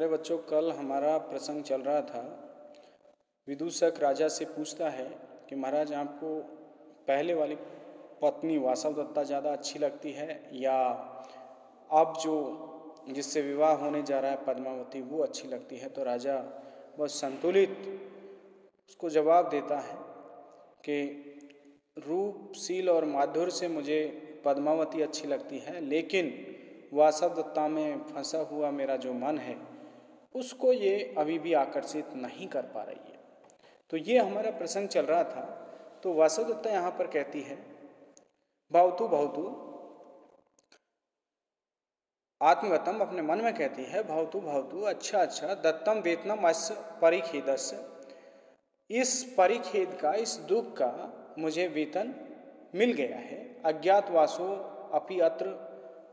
अरे बच्चों, कल हमारा प्रसंग चल रहा था। विदूषक राजा से पूछता है कि महाराज, आपको पहले वाली पत्नी वासवदत्ता ज़्यादा अच्छी लगती है या अब जो जिससे विवाह होने जा रहा है पद्मावती वो अच्छी लगती है। तो राजा बहुत संतुलित उसको जवाब देता है कि रूपशील और माधुर्य से मुझे पद्मावती अच्छी लगती है, लेकिन वासवदत्ता में फंसा हुआ मेरा जो मन है उसको ये अभी भी आकर्षित नहीं कर पा रही है। तो ये हमारा प्रसंग चल रहा था। तो वासवदत्ता यहाँ पर कहती है, भवतु भवतु, आत्मगतम अपने मन में कहती है, भवतु भवतु, अच्छा अच्छा, दत्तम वेतनम अस्य परिखेदस्य, इस परिखेद का, इस दुख का मुझे वेतन मिल गया है। अज्ञातवासो अपि अत्र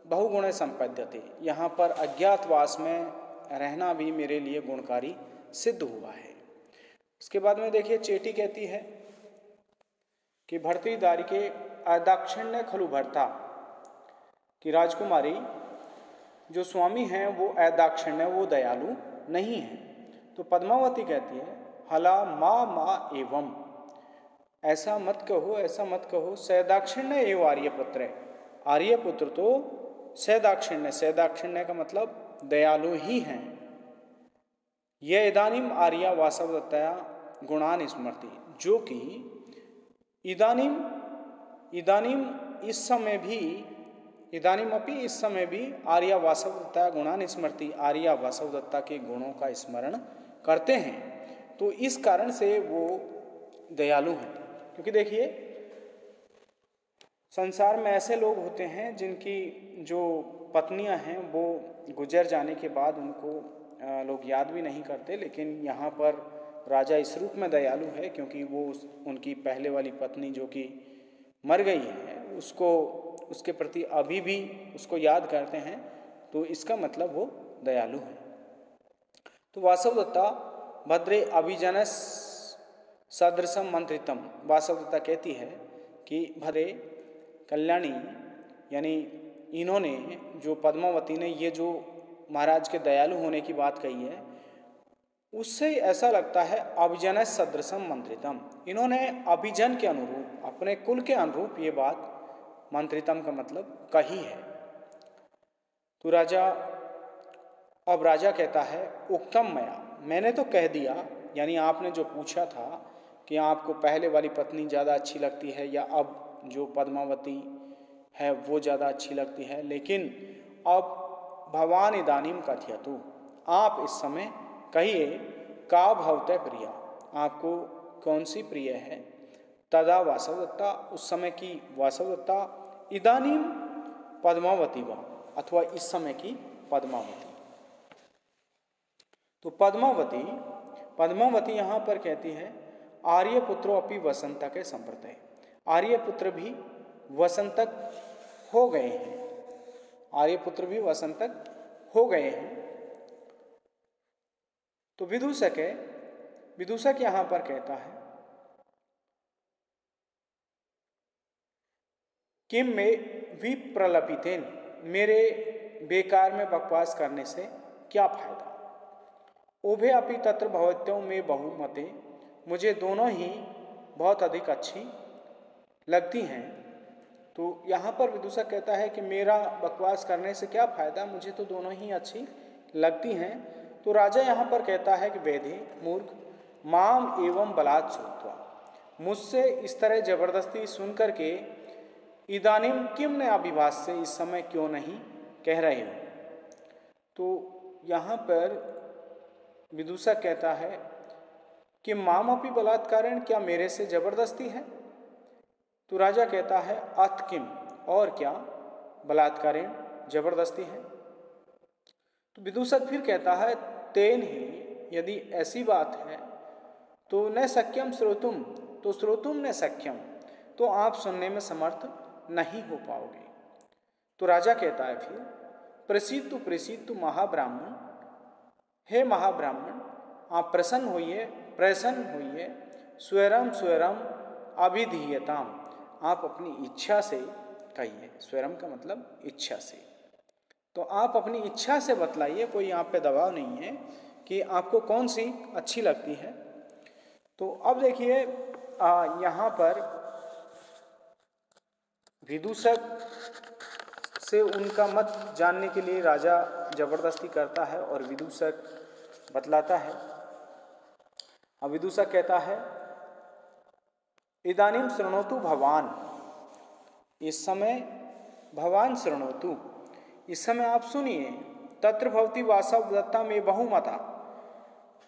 बहुगुण संपद्यते, यहाँ पर अज्ञातवास में रहना भी मेरे लिए गुणकारी सिद्ध हुआ है। उसके बाद में देखिए, चेटी कहती है कि भर्तृ दारिके अदाक्षिण्य खलु भर्ता, कि राजकुमारी जो स्वामी हैं वो अदाक्षिण्य, वो दयालु नहीं है। तो पद्मावती कहती है, हला माँ माँ एवं, ऐसा मत कहो, ऐसा मत कहो, सदाक्षिण्य एवं आर्यपुत्र है। आर्यपुत्र तो सदाक्षिण्य, सदाक्षिण्य का मतलब दयालु ही हैं। यह इदानीम आर्या वासवदत्तया गुणान स्मृति, जो कि इदानीम इदानीम इस समय भी, इदानीम अपि इस समय भी आर्या वासवदत्ता गुणान स्मृति, आर्या वासवदत्ता के गुणों का स्मरण करते हैं। तो इस कारण से वो दयालु हैं। क्योंकि देखिए, संसार में ऐसे लोग होते हैं जिनकी जो पत्नियां हैं वो गुजर जाने के बाद उनको लोग याद भी नहीं करते, लेकिन यहाँ पर राजा इस रूप में दयालु है क्योंकि वो उनकी पहले वाली पत्नी जो कि मर गई है उसको, उसके प्रति अभी भी उसको याद करते हैं। तो इसका मतलब वो दयालु है। तो वासवदत्ता भद्रे अभिजनस सदृशम मंत्रितम, वासवदत्ता कहती है कि भद्रे कल्याणी, यानी इन्होंने, जो पद्मावती ने ये जो महाराज के दयालु होने की बात कही है, उससे ऐसा लगता है अभिजन सदृशम मंत्रितम, इन्होंने अभिजन के अनुरूप, अपने कुल के अनुरूप ये बात मंत्रितम का मतलब कही है। तो राजा, अब राजा कहता है, उक्तम मया, मैंने तो कह दिया, यानी आपने जो पूछा था कि आपको पहले वाली पत्नी ज़्यादा अच्छी लगती है या अब जो पद्मावती है वो ज़्यादा अच्छी लगती है, लेकिन अब भवान इदानीम कथयतु, आप इस समय कहिए, का भवते प्रिया, आपको कौन सी प्रिय है। तदा वासवदत्ता, उस समय की वासवदत्ता, इदानीम पद्मावती वा, अथवा इस समय की पद्मावती। तो पद्मावती यहाँ पर कहती है, आर्यपुत्रो अपि वसंतक के संप्रतय, आर्यपुत्र भी वसंतक हो गए हैं, आर्यपुत्र भी वसंतक हो गए हैं। तो विदूषक यहाँ पर कहता है, किम में विप्रलपितेन, मेरे बेकार में बकवास करने से क्या फायदा। उभे अपि तत्र भवत्यों में बहुमते, मुझे दोनों ही बहुत अधिक अच्छी लगती हैं। तो यहाँ पर विदूषक कहता है कि मेरा बकवास करने से क्या फायदा, मुझे तो दोनों ही अच्छी लगती हैं। तो राजा यहाँ पर कहता है कि वेधे मूर्ख, माम एवं बलात् श्रुत्वा, मुझसे इस तरह जबरदस्ती सुन करके, इदानीम किम ने अभिभाष से, इस समय क्यों नहीं कह रहे हो। तो यहाँ पर विदूषक कहता है कि माम अपि बलात्कारेण, क्या मेरे से जबरदस्ती है। तो राजा कहता है, अथ किम, और क्या, बलात्कारेण, जबरदस्ती है। तो विदूषक फिर कहता है, तेन ही, यदि ऐसी बात है तो न सख्यम श्रोतुम, तो श्रोतुम न सख्यम, तो आप सुनने में समर्थ नहीं हो पाओगे। तो राजा कहता है फिर, प्रसीदतु महाब्राह्मण, हे महाब्राह्मण, आप प्रसन्न होइए, स्वरम स्वरम अभिधीयताम, आप अपनी इच्छा से कहिए। स्वरम का मतलब इच्छा से। तो आप अपनी इच्छा से बतलाइए, कोई यहाँ पे दबाव नहीं है कि आपको कौन सी अच्छी लगती है। तो अब देखिए यहाँ पर विदूषक से उनका मत जानने के लिए राजा जबरदस्ती करता है और विदूषक बतलाता है। अब विदूषक कहता है, इदानीं शृणोतु भवान, इस समय भवान शृणोतु, इस समय आप सुनिए, तत्र भवती वासवदत्ता में बहुमता,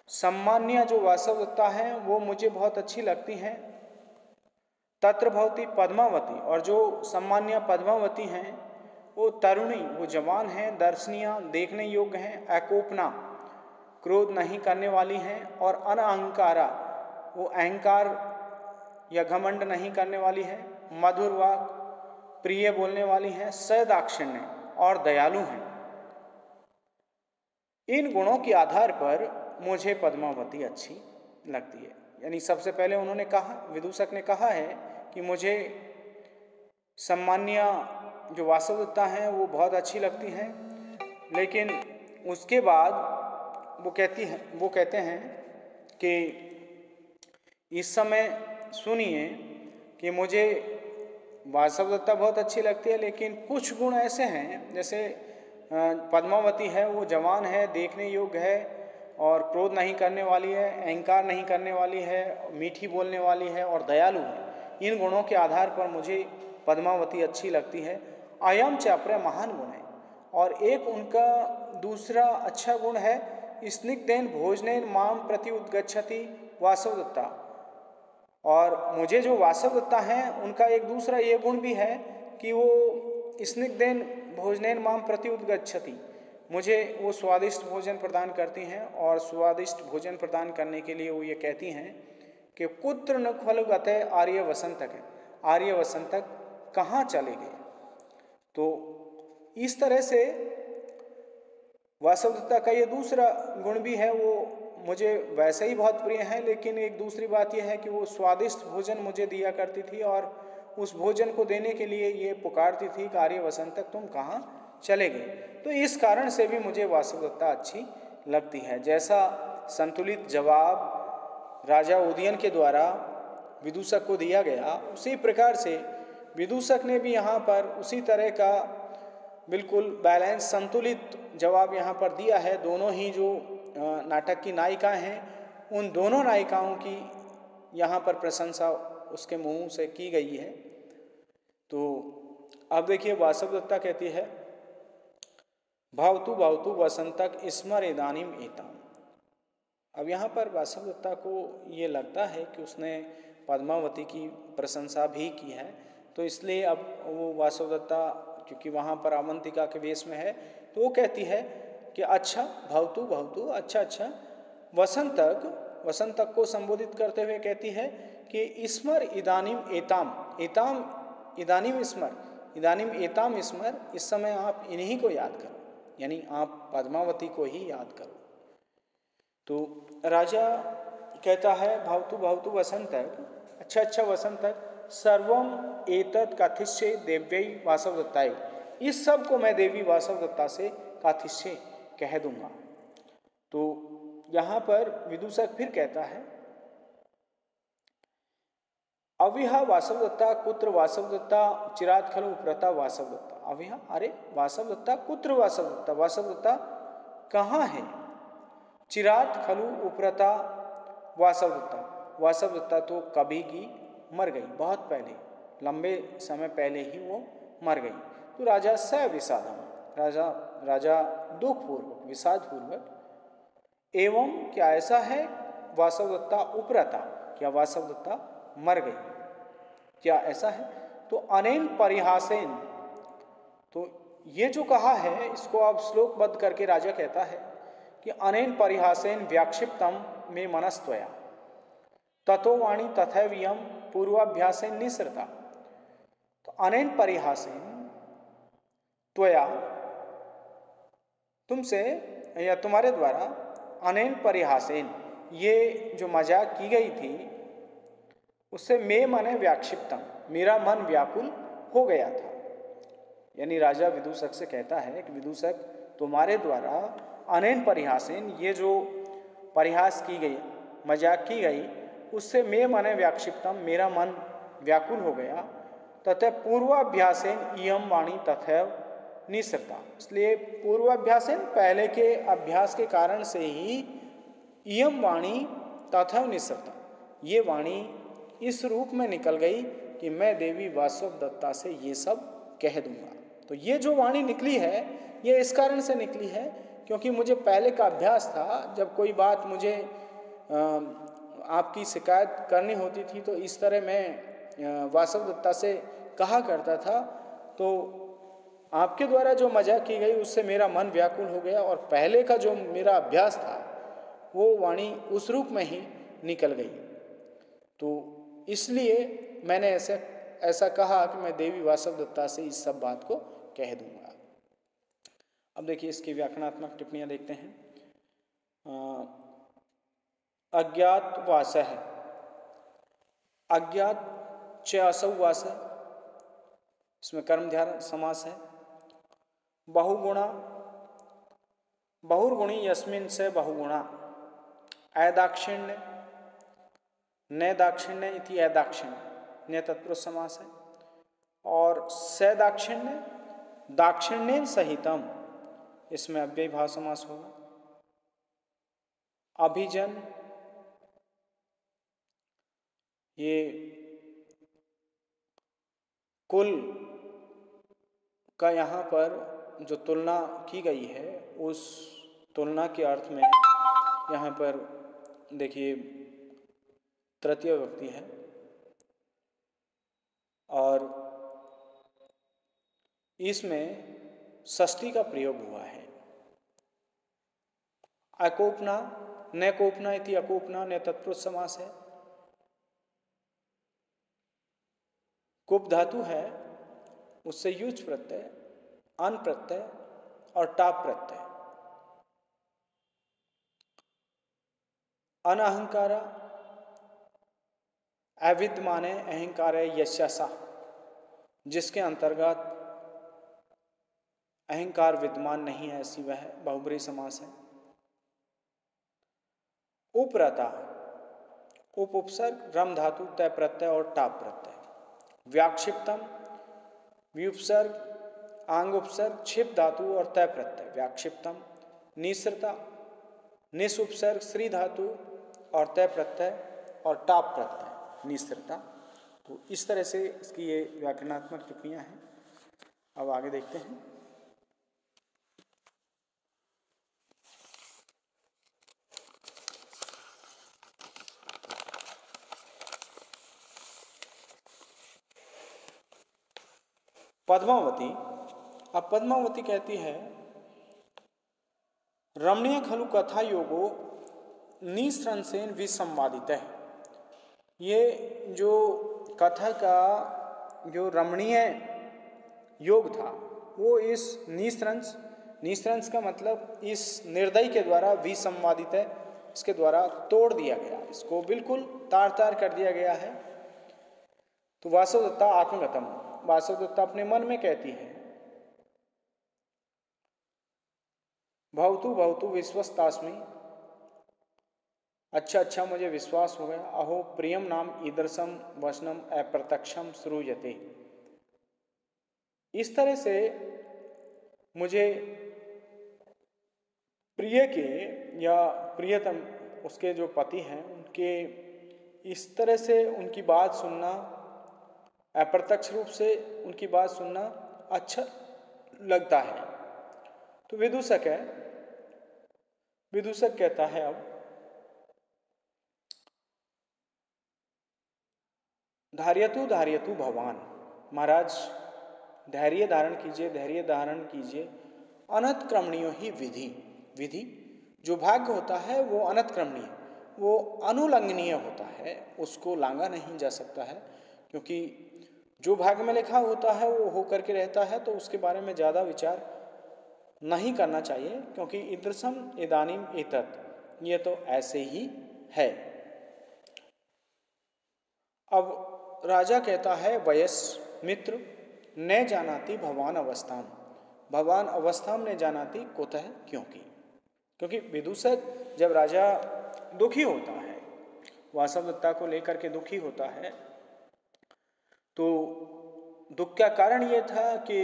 सम्मान्य जो वासवदत्ता है वो मुझे बहुत अच्छी लगती हैं। तत्र भवती पद्मावती, और जो सम्मान्य पद्मावती हैं वो तरुणी, वो जवान हैं, दर्शनीय, देखने योग्य हैं, अकोपना, क्रोध नहीं करने वाली हैं, और अनअहंकारा, वो अहंकार या घमंड नहीं करने वाली है, मधुर वाक, प्रिय बोलने वाली हैं, सदाक्षिण्य और दयालु हैं। इन गुणों के आधार पर मुझे पद्मावती अच्छी लगती है। यानी सबसे पहले उन्होंने कहा, विदूषक ने कहा है कि मुझे सम्मान्य जो वासवदत्ता हैं वो बहुत अच्छी लगती हैं, लेकिन उसके बाद वो कहते हैं कि इस समय सुनिए कि मुझे वासवदत्ता बहुत अच्छी लगती है, लेकिन कुछ गुण ऐसे हैं, जैसे पद्मावती है वो जवान है, देखने योग्य है, और क्रोध नहीं करने वाली है, अहंकार नहीं करने वाली है, मीठी बोलने वाली है और दयालु है। इन गुणों के आधार पर मुझे पद्मावती अच्छी लगती है। अयम च अपर महान गुण है, और एक उनका दूसरा अच्छा गुण है, स्निग्धेन भोजनेन माम प्रति उद्गच्छति वासवदत्ता, और मुझे जो वासवदत्ता हैं उनका एक दूसरा ये गुण भी है कि वो स्निग्धेन भोजनेन माम प्रति उद्गच्छति, मुझे वो स्वादिष्ट भोजन प्रदान करती हैं, और स्वादिष्ट भोजन प्रदान करने के लिए वो ये कहती हैं कि कुत्र न खलु गते आर्य वसंतक है, आर्य वसंतक कहाँ चले गए। तो इस तरह से वासवदत्ता का ये दूसरा गुण भी है, वो मुझे वैसे ही बहुत प्रिय है, लेकिन एक दूसरी बात यह है कि वो स्वादिष्ट भोजन मुझे दिया करती थी, और उस भोजन को देने के लिए ये पुकारती थी कि आर्य वसंतक तुम कहाँ चले गए। तो इस कारण से भी मुझे वासवदत्ता अच्छी लगती है। जैसा संतुलित जवाब राजा उदयन के द्वारा विदूषक को दिया गया, उसी प्रकार से विदूषक ने भी यहाँ पर उसी तरह का बिल्कुल बैलेंस, संतुलित जवाब यहाँ पर दिया है। दोनों ही जो नाटक की नायिकाएं हैं, उन दोनों नायिकाओं की यहाँ पर प्रशंसा उसके मुंह से की गई है। तो अब देखिए वासवदत्ता कहती है, भावतु भावतु वसंतक स्मर इदानीम एताम। अब यहाँ पर वासवदत्ता को ये लगता है कि उसने पद्मावती की प्रशंसा भी की है, तो इसलिए अब वो वासवदत्ता क्योंकि वहाँ पर अवंतिका के वेश में है, तो वो कहती है कि अच्छा भावतु भावतु, अच्छा वसंतक, वसंतक को संबोधित करते हुए कहती है कि स्मर इदानीम एताम, एताम इदानीम स्मर, इदानीम एताम स्मर, इस समय आप इन्हीं को याद करो, यानी आप पद्मावती को ही याद करो। तो राजा कहता है भावतु भावतु वसंतक, अच्छा वसंतक, सर्वम एतत् काथिष्ये देव्यै वासवदत्तायै, इस सब को मैं देवी वासवदत्ता से काथिष्ये कह दूंगा। तो यहाँ पर विदूषक फिर कहता है, अविहा वासवदत्ता कुत्र वासवदत्ता चिरात खलु उपरता वासवदत्ता। अविहा, अरे वासवदत्ता कुत्र वासवदत्ता, वासवदत्ता कहाँ है। चिरात खलु उपरता वासवदत्ता, वासवदत्ता तो कभी की मर गई, बहुत पहले, लंबे समय पहले ही वो मर गई। तो राजा स विषादम, राजा दुखपूर्वक, विषादपूर्वक, एवं क्या ऐसा है, वासवदत्ता उपरता, क्या वासवदत्ता मर गई, क्या ऐसा है। तो अनेन परिहासेन, तो ये जो कहा है इसको आप श्लोकबद्ध करके राजा कहता है कि अनेन परिहासेन व्याक्षिप्तम में मनस्त्वया ततो वाणी तथैवियम पूर्वाभ्यासेन निसृता। तो अनेन परिहासेन त्वया, तुमसे या तुम्हारे द्वारा, अनेन परिहासेन, ये जो मजाक की गई थी उससे मे मने व्याक्षिप्तम, मेरा मन व्याकुल हो गया था। यानी राजा विदूषक से कहता है कि विदूषक, तुम्हारे द्वारा अनेन परिहासेन, ये जो परिहास की गई, मजाक की गई, उससे मे मने व्याक्षिप्तम, मेरा मन व्याकुल हो गया। तथा पूर्वाभ्यासेन इयम वाणी तथैव निसृता, इसलिए पूर्वाभ्यासेन, पहले के अभ्यास के कारण से ही, इयम वाणी तथैव निसृता, ये वाणी इस रूप में निकल गई कि मैं देवी वासव दत्ता से ये सब कह दूंगा। तो ये जो वाणी निकली है ये इस कारण से निकली है क्योंकि मुझे पहले का अभ्यास था, जब कोई बात मुझे आपकी शिकायत करनी होती थी तो इस तरह मैं वासव दत्ता से कहा करता था, तो आपके द्वारा जो मजाक की गई उससे मेरा मन व्याकुल हो गया और पहले का जो मेरा अभ्यास था वो वाणी उस रूप में ही निकल गई। तो इसलिए मैंने ऐसा कहा कि मैं देवी वासव दत्ता से इस सब बात को कह दूंगा। अब देखिए इसकी व्याकरणात्मक टिप्पणियां देखते हैं। अज्ञात वास है, अज्ञात च असौ वास, इसमें कर्मधारय समास है। बहुगुणा, बहुर्गुणी यस्मिन से बहुगुणा, अदाक्षिण्य, नैदाक्षिण्य इति अदाक्षिण्य, ने तत्पुरुष समास है। और सैदाक्षिण्य, दाक्षिण्येन सहितम, इसमें अव्ययीभाव समास होगा। अभिजन, ये कुल का यहाँ पर जो तुलना की गई है उस तुलना के अर्थ में यहाँ पर देखिए तृतीय विभक्ति है और इसमें षष्ठी का प्रयोग हुआ है। अकोपना, न कोपना इति अकोपना, ने तत्पुरुष समास है। कुप धातु है, उससे युच प्रत्यय, अन प्रत्यय और टाप प्रत्यय। अनअहंकारा, अविद्यमाने अहंकार यशसा, जिसके अंतर्गत अहंकार विद्यमान नहीं है ऐसी वह बहुब्रीहि समास है। उपरता, उप उपसर्ग, रम धातु, तय प्रत्यय और टाप प्रत्यय। व्याक्षिप्तम, व्युपसर्ग, आंग उपसर्ग, छिप धातु और तय प्रत्यय, व्याक्षिप्तम। निसृता, निस उपसर्ग, श्री धातु और तय प्रत्यय और टाप प्रत्यय, निसृता। तो इस तरह से इसकी ये व्याकरणात्मक टिप्पणियां हैं। अब आगे देखते हैं। पद्मावती, अब पद्मावती कहती है, रमणीय खलु कथा योगो निस्रंसेन विसंवादित है। ये जो कथा का जो रमणीय योग था वो इस निस्रंस, निस्रंस का मतलब इस निर्दयी के द्वारा विसंवादित है, इसके द्वारा तोड़ दिया गया, इसको बिल्कुल तार तार कर दिया गया है। तो वासव दत्ता आत्मगतम, वासव दत्ता अपने मन में कहती है, भवतु भवतु विश्वस्तास्मि, अच्छा मुझे विश्वास हो गया। अहो प्रियम नाम ईदर्शम वचनम अप्रत्यक्षम श्रूयते, इस तरह से मुझे प्रिय के या प्रियतम उसके जो पति हैं उनके इस तरह से उनकी बात सुनना, अप्रत्यक्ष रूप से उनकी बात सुनना अच्छा लगता है। तो विदूषक है, विदूषक कहता है, अब धार्यतु धार्यतु भगवान, महाराज धैर्य धारण कीजिए, धैर्य धारण कीजिए। अनतक्रमणीय ही विधि, विधि जो भाग्य होता है वो अनतक्रमणीय, वो अनुलंघनीय होता है, उसको लांघा नहीं जा सकता है, क्योंकि जो भाग्य में लिखा होता है वो हो करके रहता है, तो उसके बारे में ज़्यादा विचार नहीं करना चाहिए, क्योंकि ईदृशम इदानीम एतत्, ये तो ऐसे ही है। अब राजा कहता है, वयस मित्र, न जानाति भवान अवस्थाम, भगवान अवस्थाम ने जानाति कुतः, क्योंकि विदूषक जब राजा दुखी होता है, वासवदत्ता को लेकर के दुखी होता है, तो दुख का कारण ये था कि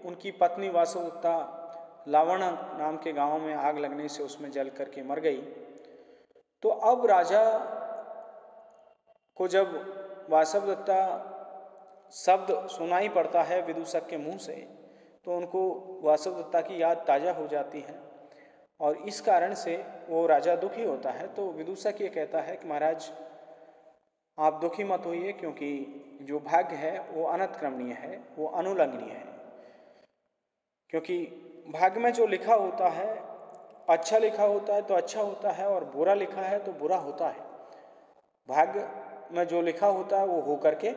उनकी पत्नी वासवदत्ता लावण नाम के गांव में आग लगने से उसमें जल करके मर गई। तो अब राजा को जब वासवदत्ता शब्द सुनाई पड़ता है विदूषक के मुंह से, तो उनको वासवदत्ता की याद ताज़ा हो जाती है और इस कारण से वो राजा दुखी होता है। तो विदूषक ये कहता है कि महाराज आप दुखी मत होइए, क्योंकि जो भाग्य है वो अनतिक्रमणीय है, वो अनुलंघनीय है। क्योंकि भाग्य में जो लिखा होता है, अच्छा लिखा होता है तो अच्छा होता है, और बुरा लिखा है तो बुरा होता है। भाग्य में जो लिखा होता है वो हो करके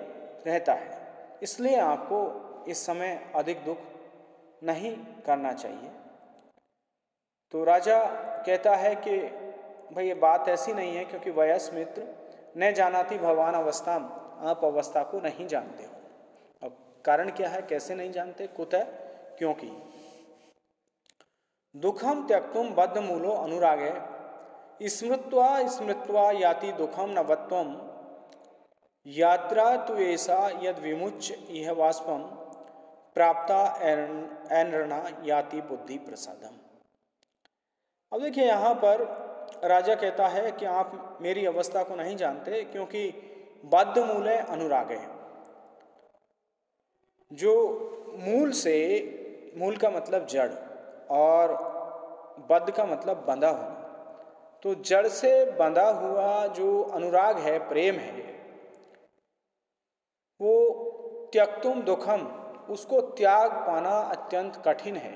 रहता है। इसलिए आपको इस समय अधिक दुख नहीं करना चाहिए। तो राजा कहता है कि भाई ये बात ऐसी नहीं है, क्योंकि वयस मित्र न जानाति भवान अवस्थाम, आप अवस्था को नहीं जानते हो। अब कारण क्या है, कैसे नहीं जानते? कुतः, क्योंकि दुखम त्यक्तुम बद्ध मूलो अनुरागे स्मृत्वा स्मृत्वा याति दुखम नवत्वम यात्रा तु ऐसा यद विमुच्य इह वाष्पम प्राप्ता एनरणा याति बुद्धि प्रसादम। अब देखिए यहाँ पर राजा कहता है कि आप मेरी अवस्था को नहीं जानते, क्योंकि बद्ध मूल है अनुराग है। जो मूल से, मूल का मतलब जड़ और बद्ध का मतलब बंधा हुआ, तो जड़ से बंधा हुआ जो अनुराग है, प्रेम है, वो त्यक्तुम दुखम, उसको त्याग पाना अत्यंत कठिन है।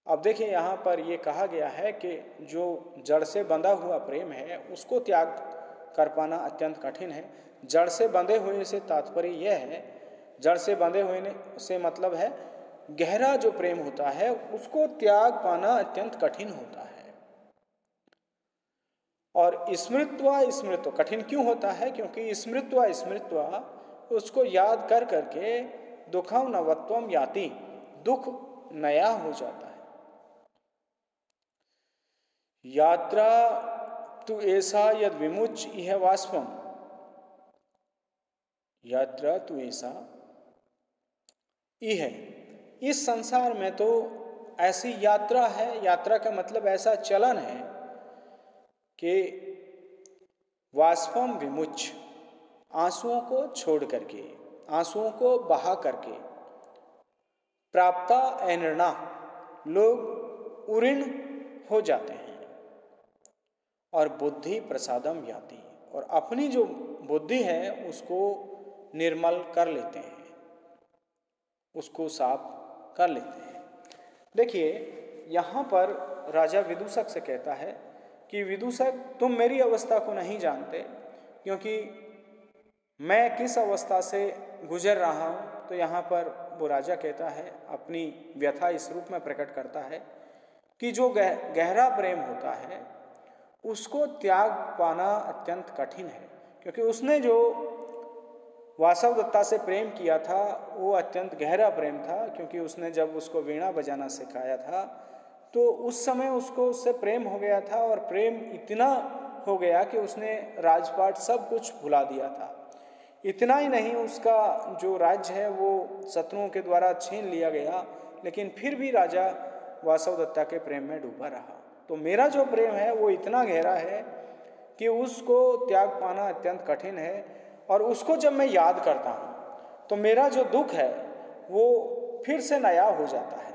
अब देखिए यहाँ पर ये कहा गया है कि जो जड़ से बंधा हुआ प्रेम है उसको त्याग कर पाना अत्यंत कठिन है। जड़ से बंधे हुए से तात्पर्य यह है, जड़ से बंधे हुए से मतलब है गहरा जो प्रेम होता है उसको त्याग पाना अत्यंत कठिन होता है। और स्मृत्वा कठिन क्यों होता है? क्योंकि स्मृत्वा उसको याद कर करके दुखम नवत्वम याति, दुख नया हो जाता है। यात्रा तु ऐसा यद विमुच इह वाष्पम, यात्रा तु ऐसा इह, इस संसार में तो ऐसी यात्रा है, यात्रा का मतलब ऐसा चलन है कि वाष्पम विमुच, आंसुओं को छोड़ करके, आंसुओं को बहा करके, प्राप्ता एनरणा, लोग उऋण हो जाते हैं, और बुद्धि प्रसादम याति, और अपनी जो बुद्धि है उसको निर्मल कर लेते हैं, उसको साफ कर लेते हैं। देखिए यहाँ पर राजा विदूषक से कहता है कि विदूषक तुम मेरी अवस्था को नहीं जानते, क्योंकि मैं किस अवस्था से गुजर रहा हूँ। तो यहाँ पर वो राजा कहता है, अपनी व्यथा इस रूप में प्रकट करता है कि जो गहरा प्रेम होता है उसको त्याग पाना अत्यंत कठिन है, क्योंकि उसने जो वासवदत्ता से प्रेम किया था वो अत्यंत गहरा प्रेम था। क्योंकि उसने जब उसको वीणा बजाना सिखाया था तो उस समय उसको उससे प्रेम हो गया था, और प्रेम इतना हो गया कि उसने राजपाट सब कुछ भुला दिया था। इतना ही नहीं, उसका जो राज्य है वो शत्रुओं के द्वारा छीन लिया गया, लेकिन फिर भी राजा वासवदत्ता के प्रेम में डूबा रहा। तो मेरा जो प्रेम है वो इतना गहरा है कि उसको त्याग पाना अत्यंत कठिन है, और उसको जब मैं याद करता हूँ तो मेरा जो दुख है वो फिर से नया हो जाता है।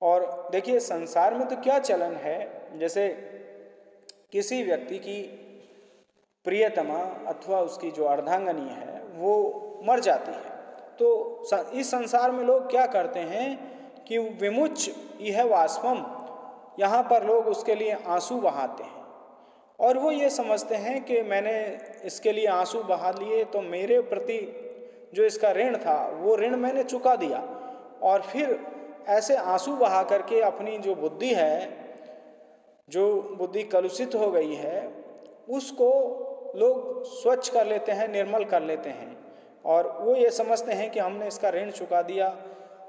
और देखिए संसार में तो क्या चलन है, जैसे किसी व्यक्ति की प्रियतमा अथवा उसकी जो अर्धांगनी है वो मर जाती है, तो इस संसार में लोग क्या करते हैं कि विमुच यह वाष्पम, यहाँ पर लोग उसके लिए आंसू बहाते हैं, और वो ये समझते हैं कि मैंने इसके लिए आंसू बहा लिए तो मेरे प्रति जो इसका ऋण था वो ऋण मैंने चुका दिया। और फिर ऐसे आंसू बहा करके अपनी जो बुद्धि है, जो बुद्धि कलुषित हो गई है, उसको लोग स्वच्छ कर लेते हैं, निर्मल कर लेते हैं। और वो ये समझते हैं कि हमने इसका ऋण चुका दिया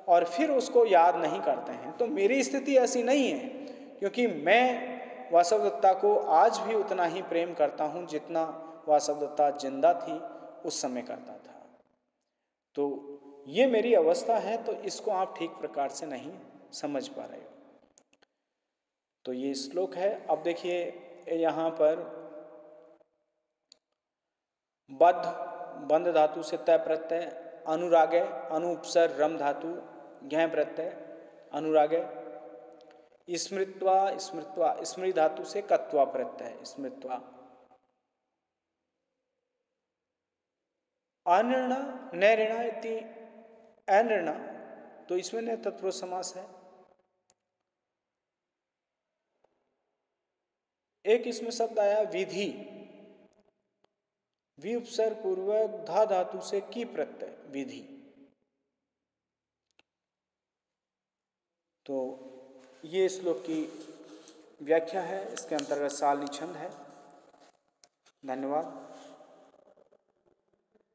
और फिर उसको याद नहीं करते हैं। तो मेरी स्थिति ऐसी नहीं है, क्योंकि मैं वासवदत्ता को आज भी उतना ही प्रेम करता हूँ जितना वासवदत्ता जिंदा थी उस समय करता था। तो ये मेरी अवस्था है, तो इसको आप ठीक प्रकार से नहीं समझ पा रहे हो। तो ये श्लोक है। अब देखिए यहाँ पर बद्ध बंध धातु से तय प्रत्यय, अनुरागे अनुपसर रम धातु ज्ञ प्रत्यय अनुरागे, स्मृत्वा स्मृत्वा स्मृति धातु से कत्वा प्रत्यय स्मृत्वा, अनृण नैऋण इति अनृण, तो इसमें न तत्पुरुष समास है। एक इसमें शब्द आया विधि, वि उपसर्ग पूर्वक धा धातु से की प्रत्यय विधि। तो ये श्लोक की व्याख्या है, इसके अंतर्गत सालनी छंद है। धन्यवाद।